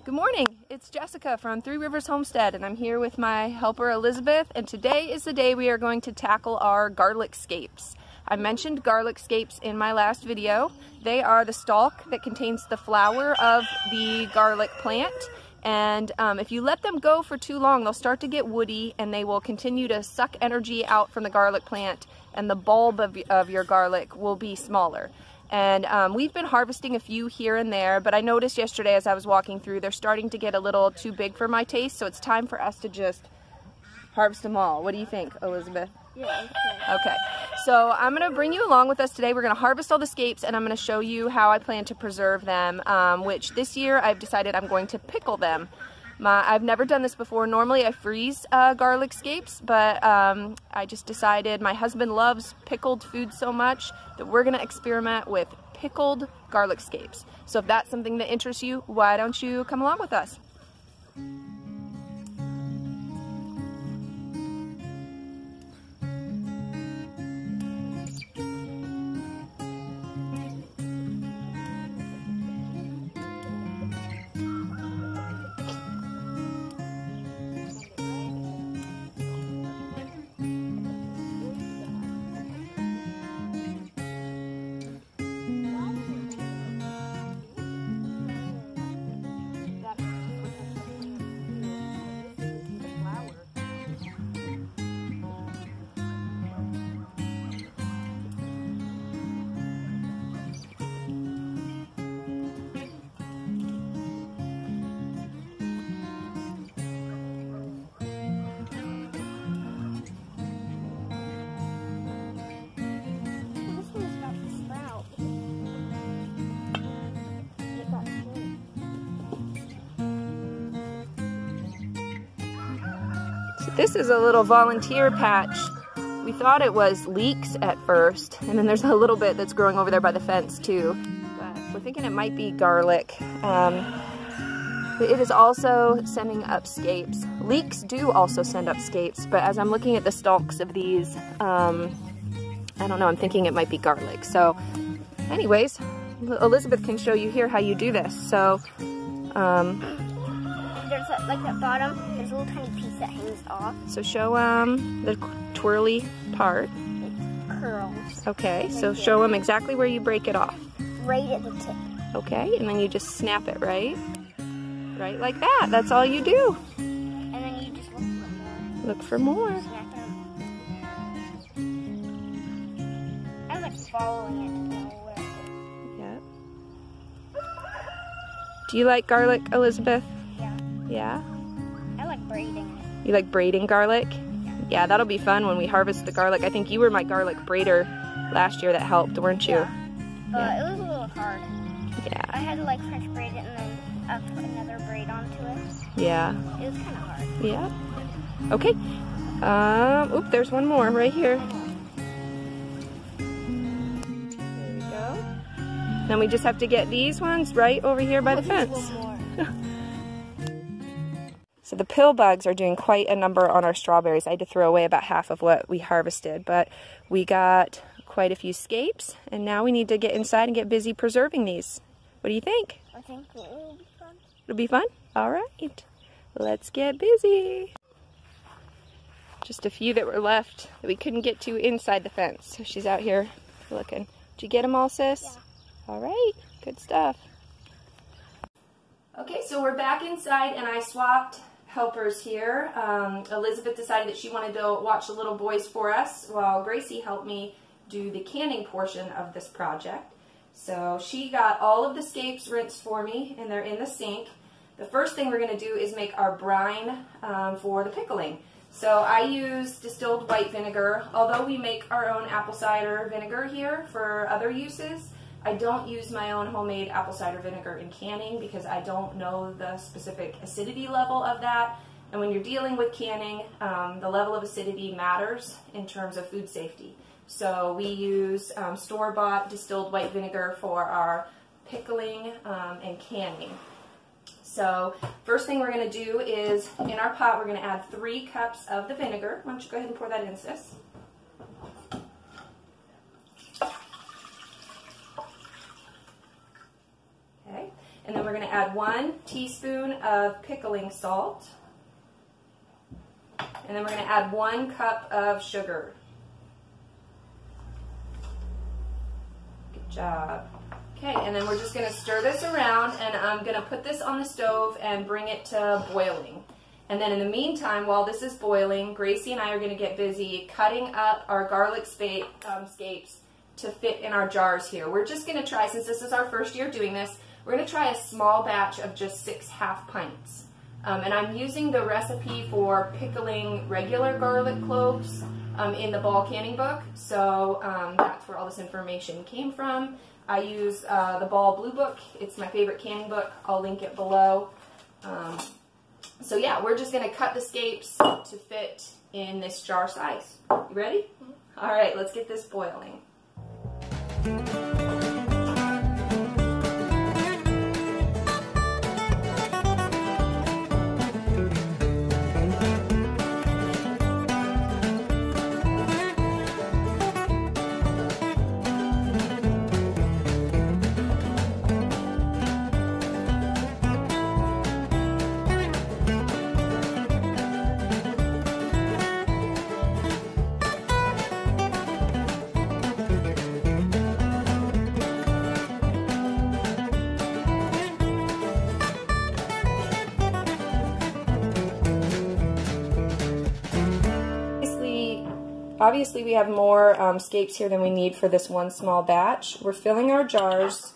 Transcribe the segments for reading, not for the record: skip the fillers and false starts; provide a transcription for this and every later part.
Good morning, it's Jessica from Three Rivers Homestead, and I'm here with my helper Elizabeth, and today is the day we are going to tackle our garlic scapes. I mentioned garlic scapes in my last video. They are the stalk that contains the flower of the garlic plant, and if you let them go for too long, they'll start to get woody and they will continue to suck energy out from the garlic plant, and the bulb of your garlic will be smaller. And we've been harvesting a few here and there, but I noticed yesterday as I was walking through, they're starting to get a little too big for my taste, so it's time for us to just harvest them all. What do you think, Elizabeth? Yeah, okay. So I'm going to bring you along with us today. We're going to harvest all the scapes, and I'm going to show you how I plan to preserve them, which this year I've decided I'm going to pickle them. I've never done this before. Normally I freeze garlic scapes, but I just decided my husband loves pickled food so much that we're going to experiment with pickled garlic scapes. So if that's something that interests you, why don't you come along with us? This is a little volunteer patch. We thought it was leeks at first, and then there's a little bit that's growing over there by the fence too. But we're thinking it might be garlic. It is also sending up scapes. Leeks do also send up scapes, but as I'm looking at the stalks of these, I don't know, I'm thinking it might be garlic. So anyways, Elizabeth can show you here how you do this. So, there's like at bottom, there's a little tiny piece that hangs off. So show the twirly part. It curls. Okay, so show them exactly where you break it off. Right at the tip. Okay, and then you just snap it, right? Right like that. That's all you do. And then you just look for more. Look for more. Snap them. I was like following it to know where. Yep. Do you like garlic, Elizabeth? Yeah. Yeah? I like braiding it. You like braiding garlic? Yeah, that'll be fun when we harvest the garlic. I think you were my garlic braider last year that helped, weren't you? Yeah. It was a little hard. Yeah. I had to like French braid it and then put another braid onto it. Yeah. It was kind of hard. Yeah. Okay. Oop, there's one more right here. There we go. Then we just have to get these ones right over here by the fence. So the pill bugs are doing quite a number on our strawberries. I had to throw away about half of what we harvested, but we got quite a few scapes, and now we need to get inside and get busy preserving these. What do you think? I think it will be fun. It'll be fun? All right, let's get busy. Just a few that were left that we couldn't get to inside the fence. So she's out here looking. Did you get them all, sis? Yeah. All right, good stuff. Okay, so we're back inside, and I swapped helpers here. Elizabeth decided that she wanted to watch the little boys for us, while Gracie helped me do the canning portion of this project. So she got all of the scapes rinsed for me, and they're in the sink. The first thing we're going to do is make our brine for the pickling. So I use distilled white vinegar. Although we make our own apple cider vinegar here for other uses, I don't use my own homemade apple cider vinegar in canning because I don't know the specific acidity level of that. And when you're dealing with canning, the level of acidity matters in terms of food safety. So we use store-bought distilled white vinegar for our pickling and canning. So first thing we're going to do is, in our pot, we're going to add 3 cups of the vinegar. Why don't you go ahead and pour that in, sis? Okay, and then we're going to add 1 teaspoon of pickling salt. And then we're going to add 1 cup of sugar. Good job. Okay, and then we're just going to stir this around, and I'm going to put this on the stove and bring it to boiling. And then in the meantime, while this is boiling, Gracie and I are going to get busy cutting up our garlic scapes to fit in our jars here. We're just going to try, since this is our first year doing this, we're going to try a small batch of just 6 half pints. And I'm using the recipe for pickling regular garlic cloves in the Ball canning book. So that's where all this information came from. I use the Ball Blue Book. It's my favorite canning book. I'll link it below. So yeah, we're just going to cut the scapes to fit in this jar size. You ready? Mm-hmm. All right, let's get this boiling. Obviously we have more scapes here than we need for this one small batch. We're filling our jars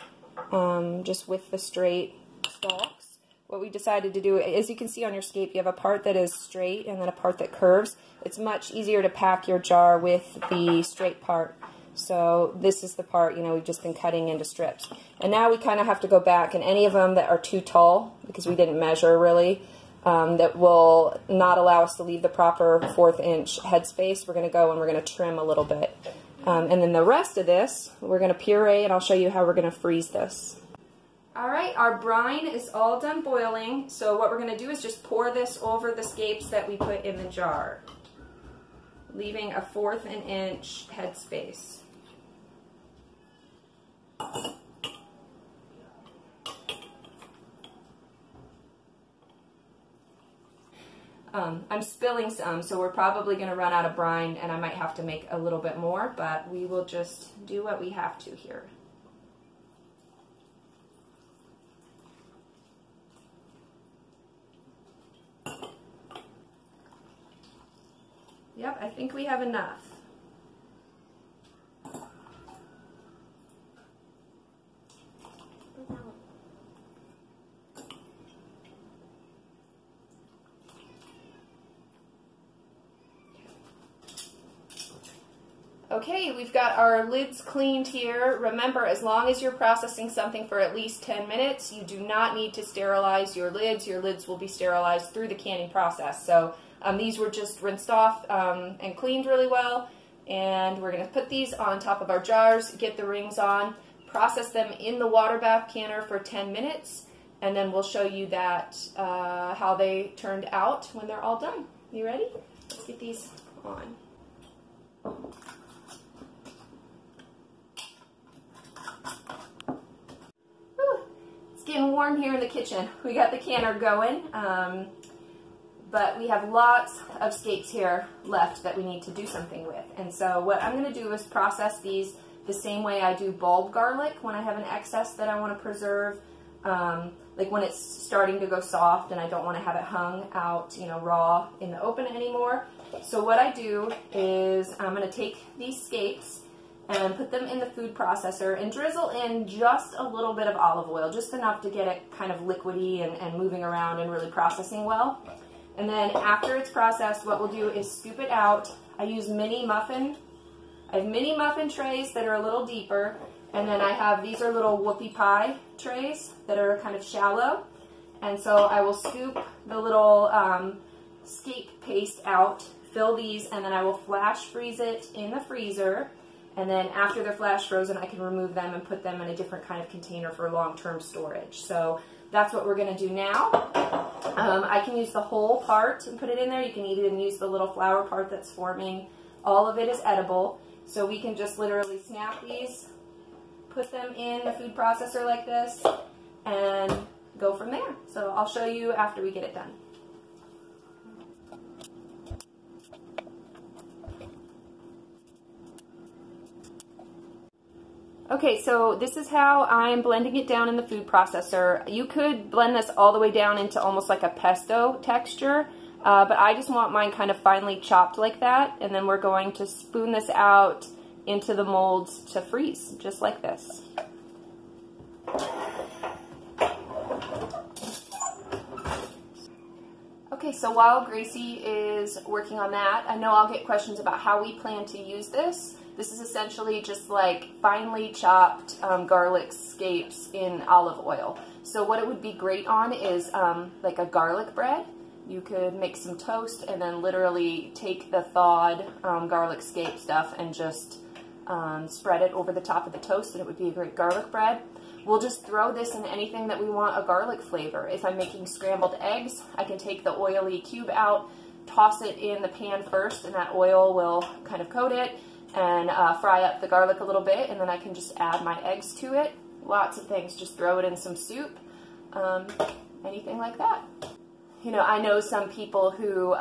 just with the straight stalks. What we decided to do, as you can see on your scape, you have a part that is straight and then a part that curves. It's much easier to pack your jar with the straight part. So this is the part, you know, we've just been cutting into strips. And now we kind of have to go back, and any of them that are too tall, because we didn't measure really, that will not allow us to leave the proper 1/4 inch headspace, we're going to go and we're going to trim a little bit. And then the rest of this, we're going to puree, and I'll show you how we're going to freeze this. Alright, our brine is all done boiling, so what we're going to do is just pour this over the scapes that we put in the jar, leaving a 1/4 inch headspace. I'm spilling some, so we're probably going to run out of brine, and I might have to make a little bit more, but we will just do what we have to here. Yep, I think we have enough. Okay, we've got our lids cleaned here. Remember, as long as you're processing something for at least 10 minutes, you do not need to sterilize your lids. Your lids will be sterilized through the canning process. So these were just rinsed off and cleaned really well. And we're going to put these on top of our jars, get the rings on, process them in the water bath canner for 10 minutes, and then we'll show you that how they turned out when they're all done. You ready? Let's get these on. It's getting warm here in the kitchen. We got the canner going, but we have lots of scapes here left that we need to do something with. And so what I'm going to do is process these the same way I do bulb garlic when I have an excess that I want to preserve, like when it's starting to go soft and I don't want to have it hung out, you know, raw in the open anymore. So what I do is I'm going to take these scapes and put them in the food processor and drizzle in just a little bit of olive oil, just enough to get it kind of liquidy and moving around and really processing well. And then after it's processed, what we'll do is scoop it out. I use I have mini muffin trays that are a little deeper, and then I have, these are little whoopie pie trays that are kind of shallow. And so I will scoop the little scape paste out, fill these, and then I will flash freeze it in the freezer. And then after they're flash frozen, I can remove them and put them in a different kind of container for long-term storage. So that's what we're going to do now. I can use the whole part and put it in there. You can even use the little flower part that's forming. All of it is edible. So we can just literally snap these, put them in the food processor like this, and go from there. So I'll show you after we get it done. Okay, so this is how I'm blending it down in the food processor. You could blend this all the way down into almost like a pesto texture, but I just want mine kind of finely chopped like that, and then we're going to spoon this out into the molds to freeze, just like this. Okay, so while Gracie is working on that, I know I'll get questions about how we plan to use this. This is essentially just like finely chopped garlic scapes in olive oil. So what it would be great on is like a garlic bread. You could make some toast and then literally take the thawed garlic scape stuff and just spread it over the top of the toast, and it would be a great garlic bread. We'll just throw this in anything that we want a garlic flavor. If I'm making scrambled eggs, I can take the oily cube out, toss it in the pan first, and that oil will kind of coat it and fry up the garlic a little bit, and then I can just add my eggs to it. Lots of things. Just throw it in some soup, anything like that. You know, I know some people who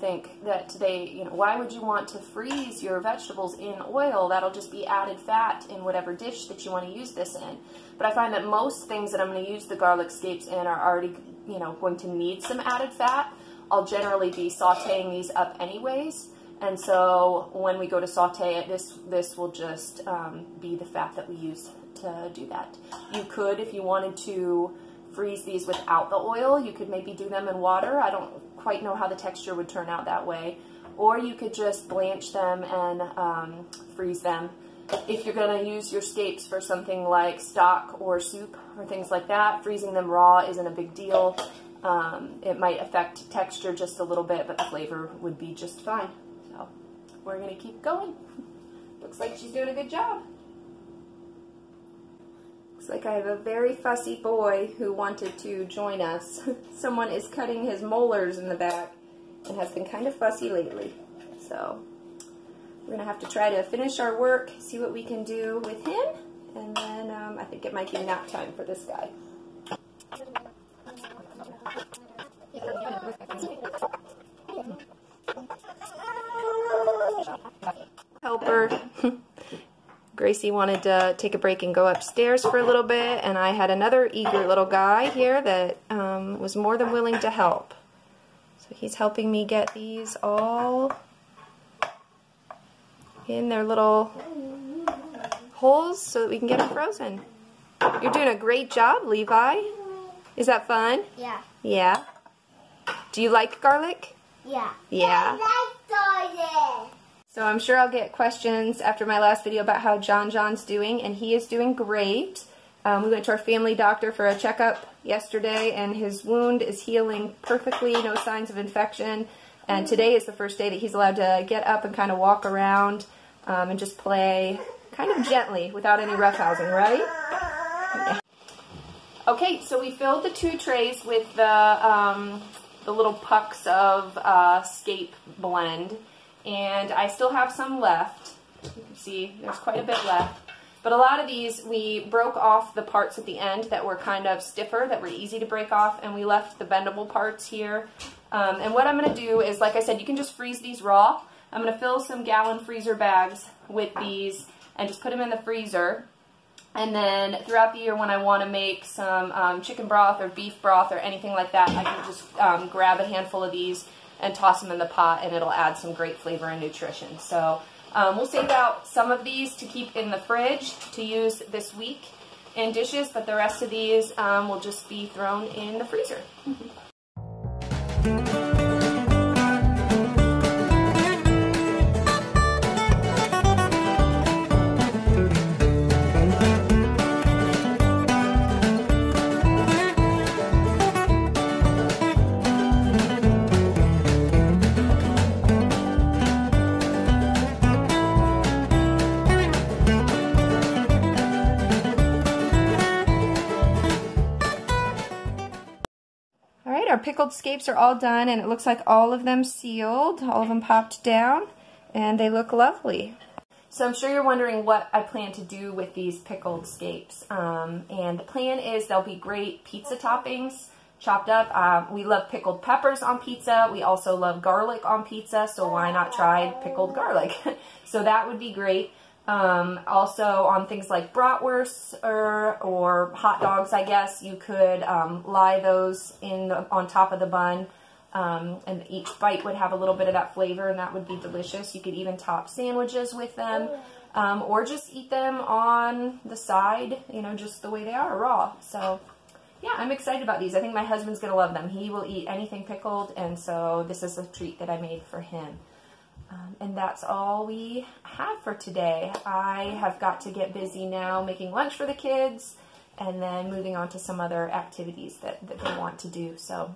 think that today, you know, why would you want to freeze your vegetables in oil? That'll just be added fat in whatever dish that you want to use this in. But I find that most things that I'm going to use the garlic scapes in are already, you know, going to need some added fat. I'll generally be sauteing these up anyways. And so when we go to saute it, this will just be the fat that we use to do that. You could, if you wanted to freeze these without the oil, you could maybe do them in water. I don't quite know how the texture would turn out that way. Or you could just blanch them and freeze them. If you're going to use your scapes for something like stock or soup or things like that, freezing them raw isn't a big deal. It might affect texture just a little bit, but the flavor would be just fine. So we're going to keep going. Looks like she's doing a good job. Looks like I have a very fussy boy who wanted to join us. Someone is cutting his molars in the back and has been kind of fussy lately. So we're going to have to try to finish our work, see what we can do with him, and then I think it might be nap time for this guy. Helper. Gracie wanted to take a break and go upstairs for a little bit, and I had another eager little guy here that was more than willing to help. So he's helping me get these all in their little holes so that we can get them frozen. You're doing a great job, Levi. Is that fun? Yeah. Yeah. Do you like garlic? Yeah. Yeah. I like garlic. So I'm sure I'll get questions after my last video about how John's doing, and he is doing great. We went to our family doctor for a checkup yesterday, and his wound is healing perfectly, no signs of infection. And today is the first day that he's allowed to get up and kind of walk around and just play kind of gently without any roughhousing, right? Yeah. Okay, so we filled the 2 trays with the little pucks of Scape blend. And I still have some left. You can see there's quite a bit left. But a lot of these, we broke off the parts at the end that were kind of stiffer, that were easy to break off, and we left the bendable parts here. And what I'm going to do is, like I said, you can just freeze these raw. I'm going to fill some gallon freezer bags with these and just put them in the freezer. And then throughout the year when I want to make some chicken broth or beef broth or anything like that, I can just grab a handful of these and toss them in the pot, and it'll add some great flavor and nutrition. So we'll save out some of these to keep in the fridge to use this week in dishes, but the rest of these will just be thrown in the freezer. Our pickled scapes are all done, and it looks like all of them sealed, all of them popped down, and they look lovely. So I'm sure you're wondering what I plan to do with these pickled scapes. And the plan is they'll be great pizza toppings, chopped up. We love pickled peppers on pizza. We also love garlic on pizza, so why not try pickled garlic? So that would be great. Also on things like bratwursts or hot dogs, I guess, you could lie those on top of the bun. And each bite would have a little bit of that flavor, and that would be delicious. You could even top sandwiches with them, or just eat them on the side, you know, just the way they are, raw. So, yeah, I'm excited about these. I think my husband's going to love them. He will eat anything pickled, and so this is a treat that I made for him. And that's all we have for today. I have got to get busy now making lunch for the kids, and then moving on to some other activities that they want to do. So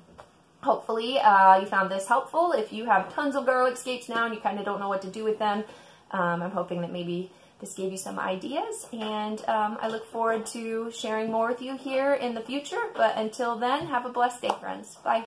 hopefully you found this helpful. If you have tons of garlic scapes now and you kind of don't know what to do with them, I'm hoping that maybe this gave you some ideas. And I look forward to sharing more with you here in the future. But until then, have a blessed day, friends. Bye.